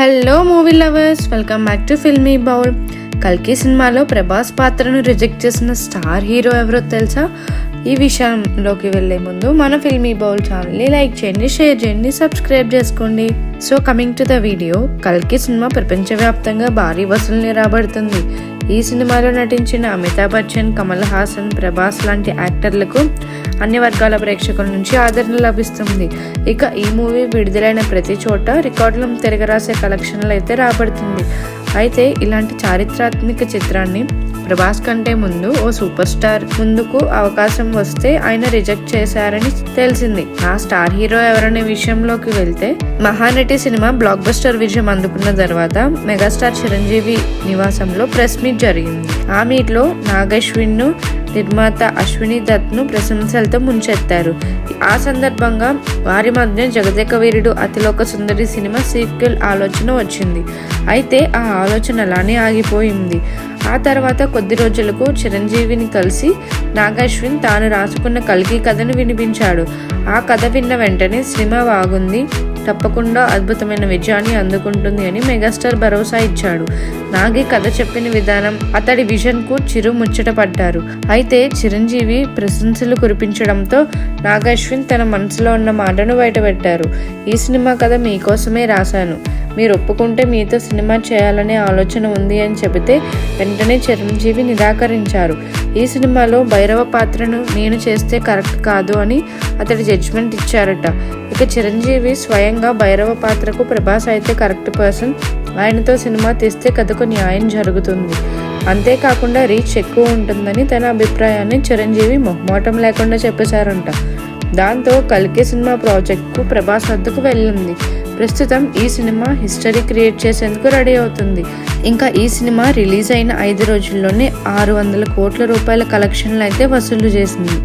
Hello movie lovers, welcome back to filmy bowl. కల్కి సినిమాలో ప్రభాస్ పాత్రను రిజెక్ట్ చేసిన స్టార్ హీరో ఎవరో తెలుసా? ఈ విషయంలోకి వెళ్లే ముందు మన ఫిల్మీ బౌల్ ఛానల్ని లైక్ చేయండి, షేర్ చేయండి, సబ్స్క్రైబ్ చేసుకోండి. So coming to the video, కల్కి సినిమా ప్రపంచవ్యాప్తంగా భారీ వసూలుని రాబడుతుంది. ఈ సినిమాలో నటించిన అమితాబ్ బచ్చన్, కమల్ హాసన్, ప్రభాస్ లాంటి యాక్టర్లకు అన్ని వర్గాల ప్రేక్షకుల నుంచి ఆదరణ లభిస్తుంది. ఇక ఈ మూవీ విడుదలైన ప్రతి చోట రికార్డులను తిరగరాసే కలెక్షన్లు అయితే రాబడుతుంది. అయితే ఇలాంటి చారిత్రాత్మక చిత్రాన్ని ప్రభాస్ కంటే ముందు ఓ సూపర్ స్టార్ ముందుకు అవకాశం వస్తే ఆయన రిజెక్ట్ చేశారని తెలిసింది. ఆ స్టార్ హీరో ఎవరనే విషయంలోకి వెళ్తే, మహానటి సినిమా బ్లాక్ బస్టర్ విజయం అందుకున్న తర్వాత మెగాస్టార్ చిరంజీవి నివాసంలో ప్రెస్ మీట్ జరిగింది. ఆ మీట్ లో నాగశ్విన్ ను, నిర్మాత అశ్విని దత్ ను ప్రశంసలతో ముంచెత్తారు. ఆ సందర్భంగా వారి మధ్య జగదేక వీరుడు అతిలోక సుందరి సినిమా సీక్వెల్ ఆలోచన వచ్చింది. అయితే ఆ ఆలోచన అలానే ఆగిపోయింది. ఆ తర్వాత కొద్ది రోజులకు చిరంజీవిని కలిసి నాగశ్విన్ తాను రాసుకున్న కల్కి కథను వినిపించాడు. ఆ కథ విన్న వెంటనే సినిమా బాగుంది, తప్పకుండా అద్భుతమైన విజయాన్ని అందుకుంటుంది అని మెగాస్టార్ భరోసా ఇచ్చాడు. నాగి కథ చెప్పిన విధానం, అతడి విజన్ కు చిరు ముచ్చట పడ్డారు. అయితే చిరంజీవి ప్రశంసలు కురిపించడంతో నాగశ్విన్ తన మనసులో ఉన్న మాటను బయటపెట్టారు. ఈ సినిమా కథ మీకోసమే రాశాను, మీరు ఒప్పుకుంటే మీతో సినిమా చేయాలనే ఆలోచన ఉంది అని చెబితే వెంటనే చిరంజీవి నిరాకరించారు. ఈ సినిమాలో భైరవ పాత్రను నేను చేస్తే కరెక్ట్ కాదు అని అతడి జడ్జిమెంట్ ఇచ్చారట. ఇక చిరంజీవి స్వయంగా భైరవ పాత్రకు ప్రభాస్ అయితే కరెక్ట్ పర్సన్, ఆయనతో సినిమా తీస్తే కథకు న్యాయం జరుగుతుంది, అంతేకాకుండా రీచ్ ఎక్కువ ఉంటుందని తన అభిప్రాయాన్ని చిరంజీవి మొహమాటం లేకుండా చెప్పేశారంట. దాంతో కల్కి సినిమా ప్రాజెక్టుకు ప్రభాస్ వద్దకు వెళ్ళింది. ప్రస్తుతం ఈ సినిమా హిస్టరీ క్రియేట్ చేసేందుకు రెడీ అవుతుంది. ఇంకా ఈ సినిమా రిలీజ్ అయిన 5 రోజుల్లోనే 600 కోట్ల రూపాయల కలెక్షన్లు అయితే వసూలు చేసింది.